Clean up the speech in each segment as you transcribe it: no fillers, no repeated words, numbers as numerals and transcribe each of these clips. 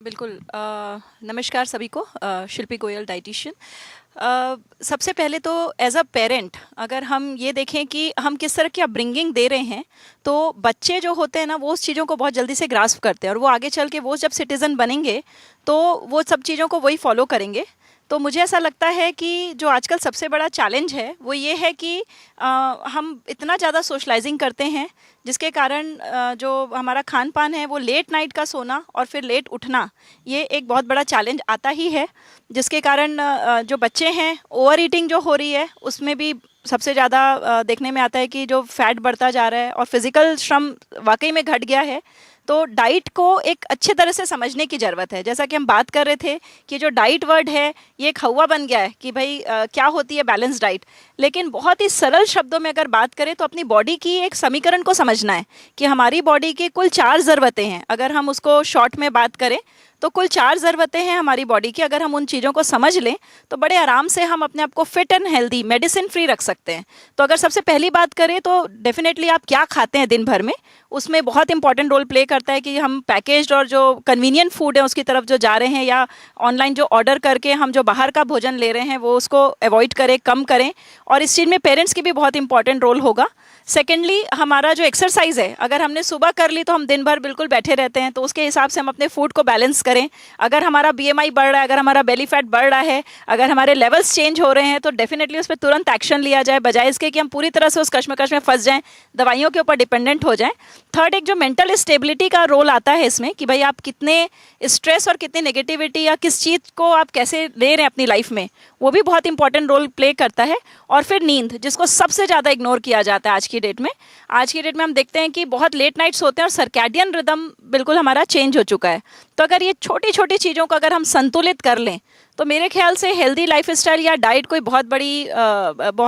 बिल्कुल। नमस्कार सभी को। शिल्पी गोयल, डाइटिशियन। सबसे पहले तो एज अ पेरेंट अगर हम ये देखें कि हम किस तरह की अपब्रिंगिंग दे रहे हैं, तो बच्चे जो होते हैं ना वो उस चीज़ों को बहुत जल्दी से ग्रास्प करते हैं, और वो आगे चल के वो जब सिटीज़न बनेंगे तो वो सब चीज़ों को वही फॉलो करेंगे। तो मुझे ऐसा लगता है कि जो आजकल सबसे बड़ा चैलेंज है वो ये है कि हम इतना ज़्यादा सोशलाइजिंग करते हैं, जिसके कारण जो हमारा खान पान है वो लेट नाइट का सोना और फिर लेट उठना, ये एक बहुत बड़ा चैलेंज आता ही है। जिसके कारण जो बच्चे हैं ओवर ईटिंग जो हो रही है उसमें भी सबसे ज़्यादा देखने में आता है कि जो फैट बढ़ता जा रहा है और फिजिकल श्रम वाकई में घट गया है। तो डाइट को एक अच्छे तरह से समझने की ज़रूरत है। जैसा कि हम बात कर रहे थे कि जो डाइट वर्ड है ये एक हवा बन गया है कि भाई क्या होती है बैलेंस डाइट, लेकिन बहुत ही सरल शब्दों में अगर बात करें तो अपनी बॉडी की एक समीकरण को समझना है कि हमारी बॉडी की कुल 4 ज़रूरतें हैं। अगर हम उसको शॉर्ट में बात करें तो कुल 4 ज़रूरतें हैं हमारी बॉडी की। अगर हम उन चीज़ों को समझ लें तो बड़े आराम से हम अपने आप को fit and healthy, medicine free रख सकते हैं। तो अगर सबसे पहली बात करें तो डेफिनेटली आप क्या खाते हैं दिन भर में, उसमें बहुत इंपॉर्टेंट रोल प्ले करता है कि हम पैकेज्ड और जो कन्वीनियंट फूड है उसकी तरफ जो जा रहे हैं, या ऑनलाइन जो ऑर्डर करके हम जो बाहर का भोजन ले रहे हैं वो उसको अवॉइड करें, कम करें। और इस चीज़ में पेरेंट्स की भी बहुत इंपॉर्टेंट रोल होगा। सेकेंडली, हमारा जो एक्सरसाइज है अगर हमने सुबह कर ली तो हम दिन भर बिल्कुल बैठे रहते हैं, तो उसके हिसाब से हम अपने फूड को बैलेंस करें। अगर हमारा बीएमआई बढ़ रहा है, अगर हमारा बेली फैट बढ़ रहा है, अगर हमारे लेवल्स चेंज हो रहे हैं, तो डेफिनेटली उस पर तुरंत एक्शन लिया जाए, बजाय इसके कि हम पूरी तरह से उस कश्मकश में फंस जाएं, दवाइयों के ऊपर डिपेंडेंट हो जाएं। थर्ड, एक जो मेंटल स्टेबिलिटी का रोल आता है इसमें कि भाई आप कितने स्ट्रेस और कितनी नेगेटिविटी या किस चीज़ को आप कैसे ले रहे हैं अपनी लाइफ में, वो भी बहुत इंपॉर्टेंट रोल प्ले करता है। और फिर नींद, जिसको सबसे ज़्यादा इग्नोर किया जाता है आज की डेट में। आज की डेट में हम देखते हैं कि बहुत लेट नाइट सोते हैं और सर्कैडियन रिदम बिल्कुल हमारा चेंज हो चुका है। तो अगर ये छोटी छोटी चीज़ों को अगर हम संतुलित कर लें तो मेरे ख्याल से हेल्दी लाइफस्टाइल या डाइट कोई बहुत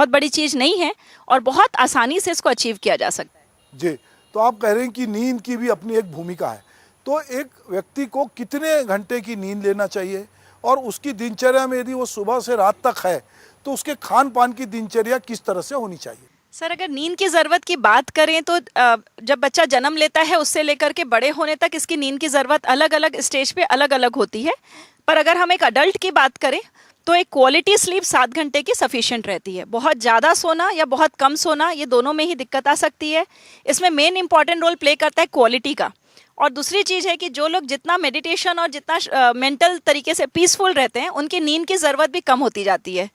बड़ी चीज़ नहीं है, और बहुत आसानी से इसको अचीव किया जा सकता है। जी, तो आप कह रहे हैं कि नींद की भी अपनी एक भूमिका है। तो एक व्यक्ति को कितने घंटे की नींद लेना चाहिए, और उसकी दिनचर्या में यदि वो सुबह से रात तक है तो उसके खान पान की दिनचर्या किस तरह से होनी चाहिए? सर, अगर नींद की ज़रूरत की बात करें तो जब बच्चा जन्म लेता है उससे लेकर के बड़े होने तक इसकी नींद की ज़रूरत अलग अलग स्टेज पे अलग अलग होती है। पर अगर हम एक अडल्ट की बात करें तो एक क्वालिटी स्लीप 7 घंटे की सफिशिएंट रहती है। बहुत ज़्यादा सोना या बहुत कम सोना, ये दोनों में ही दिक्कत आ सकती है। इसमें मेन इंपॉर्टेंट रोल प्ले करता है क्वालिटी का। और दूसरी चीज़ है कि जो लोग जितना मेडिटेशन और जितना मेंटल तरीके से पीसफुल रहते हैं उनकी नींद की ज़रूरत भी कम होती जाती है।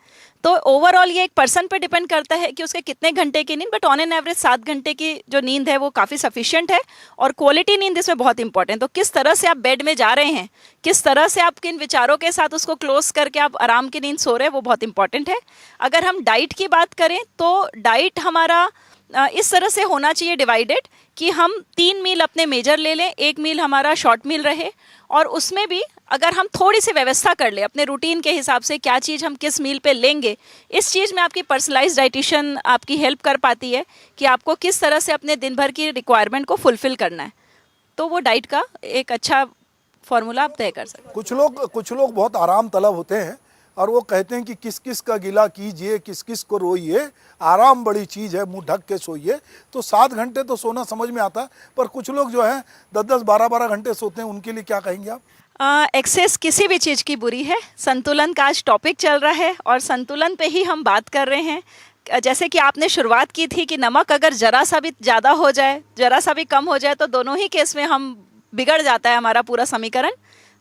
तो ओवरऑल ये एक पर्सन पे डिपेंड करता है कि उसके कितने घंटे की नींद, बट ऑन एन एवरेज 7 घंटे की जो नींद है वो काफ़ी सफिशिएंट है। और क्वालिटी नींद इसमें बहुत इंपॉर्टेंट। तो किस तरह से आप बेड में जा रहे हैं, किस तरह से आप किन विचारों के साथ उसको क्लोज करके आप आराम की नींद सो रहे हैं, वो बहुत इंपॉर्टेंट है। अगर हम डाइट की बात करें तो डाइट हमारा इस तरह से होना चाहिए डिवाइडेड कि हम 3 मील अपने मेजर ले लें, 1 मील हमारा शॉर्ट मील रहे, और उसमें भी अगर हम थोड़ी सी व्यवस्था कर लें अपने रूटीन के हिसाब से क्या चीज़ हम किस मील पे लेंगे, इस चीज़ में आपकी पर्सनलाइज्ड डाइटिशियन आपकी हेल्प कर पाती है कि आपको किस तरह से अपने दिन भर की रिक्वायरमेंट को फुलफिल करना है। तो वो डाइट का एक अच्छा फॉर्मूला आप तय कर सकते हैं। कुछ लोग बहुत आराम तलब होते हैं और वो कहते हैं कि किस किस का गिला कीजिए, किस किस को रोइए, आराम बड़ी चीज़ है, मुंह ढक के सोइए। तो 7 घंटे तो सोना समझ में आता है, पर कुछ लोग जो हैं 10-10, 12-12 घंटे सोते हैं, उनके लिए क्या कहेंगे आप? एक्सेस किसी भी चीज़ की बुरी है। संतुलन का आज टॉपिक चल रहा है और संतुलन पे ही हम बात कर रहे हैं। जैसे कि आपने शुरुआत की थी कि नमक अगर ज़रा सा भी ज़्यादा हो जाए, ज़रा सा भी कम हो जाए, तो दोनों ही केस में हम बिगड़ जाता है हमारा पूरा समीकरण।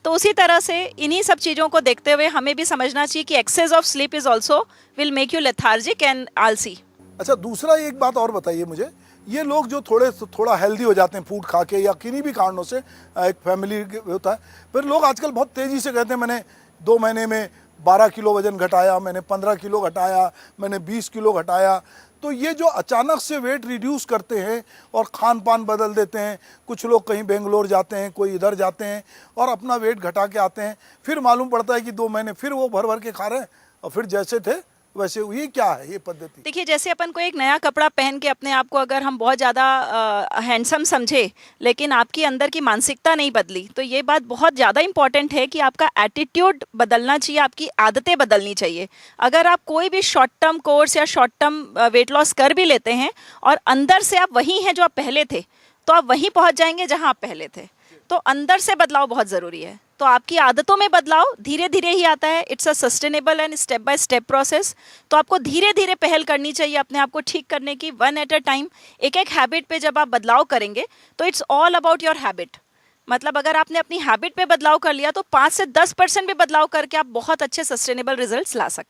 तो उसी तरह से इन्हीं सब चीज़ों को देखते हुए हमें भी समझना चाहिए कि excess of sleep is also will make you lethargic and आलसी। अच्छा, दूसरा एक बात और बताइए मुझे, ये लोग जो थोड़ा हेल्दी हो जाते हैं फूड खा के या किन्हीं भी कारणों से, एक फैमिली होता है, फिर लोग आजकल बहुत तेज़ी से कहते हैं मैंने 2 महीने में 12 किलो वजन घटाया, मैंने 15 किलो घटाया, मैंने 20 किलो घटाया। तो ये जो अचानक से वेट रिड्यूस करते हैं और खान पान बदल देते हैं, कुछ लोग कहीं बेंगलोर जाते हैं, कोई इधर जाते हैं और अपना वेट घटा के आते हैं, फिर मालूम पड़ता है कि 2 महीने फिर वो भर भर के खा रहे हैं और फिर जैसे थे वैसे। ये क्या है ये पद्धति? देखिए, जैसे अपन को एक नया कपड़ा पहन के अपने आप को अगर हम बहुत ज़्यादा हैंडसम समझे, लेकिन आपकी अंदर की मानसिकता नहीं बदली, तो ये बात बहुत ज़्यादा इंपॉर्टेंट है कि आपका एटीट्यूड बदलना चाहिए, आपकी आदतें बदलनी चाहिए। अगर आप कोई भी शॉर्ट टर्म कोर्स या शॉर्ट टर्म वेट लॉस कर भी लेते हैं और अंदर से आप वही हैं जो आप पहले थे, तो आप वहीं पहुँच जाएंगे जहाँ आप पहले थे। तो अंदर से बदलाव बहुत ज़रूरी है। तो आपकी आदतों में बदलाव धीरे धीरे ही आता है। It's a sustainable and step by step process. तो आपको धीरे धीरे पहल करनी चाहिए अपने आप को ठीक करने की, वन एट अ टाइम। एक एक हैबिट पे जब आप बदलाव करेंगे तो it's all about your habit. मतलब अगर आपने अपनी हैबिट पे बदलाव कर लिया तो 5 से 10% भी बदलाव करके आप बहुत अच्छे सस्टेनेबल रिजल्ट्स ला सकते हैं।